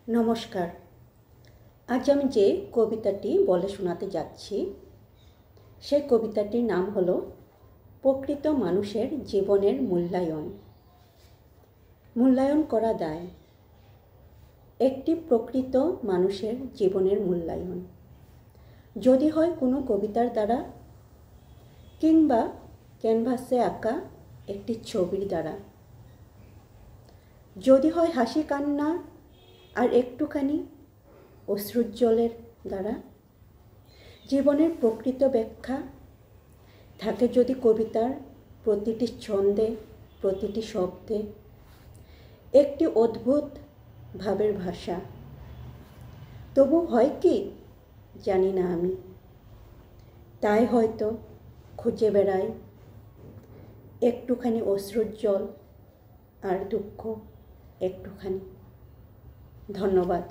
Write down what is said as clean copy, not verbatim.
নমস্কার। আজ আমি যে কবিতাটি বলে শোনাতে যাচ্ছি সেই কবিতাটির নাম হলো প্রকৃত মানুষের জীবনের মূল্যায়ন। মূল্যায়ন করা দায়। একটি প্রকৃত মানুষের জীবনের মূল্যায়ন যদি হয় কোনো কবিতার দ্বারা কিংবা ক্যানভাসে আঁকা একটি ছবির দ্বারা, যদি হয় হাসি কান্না আর একটুখানি অশ্রুজ্জ্বলের দ্বারা, জীবনের প্রকৃত ব্যাখ্যা থাকে যদি কবিতার প্রতিটি ছন্দে, প্রতিটি শব্দে একটি অদ্ভুত ভাবের ভাষা। তবু হয় কি জানি না আমি, তাই হয়তো খুঁজে বেড়াই একটুখানি অশ্রুজ্জ্বল আর দুঃখ একটুখানি। ধন্যবাদ।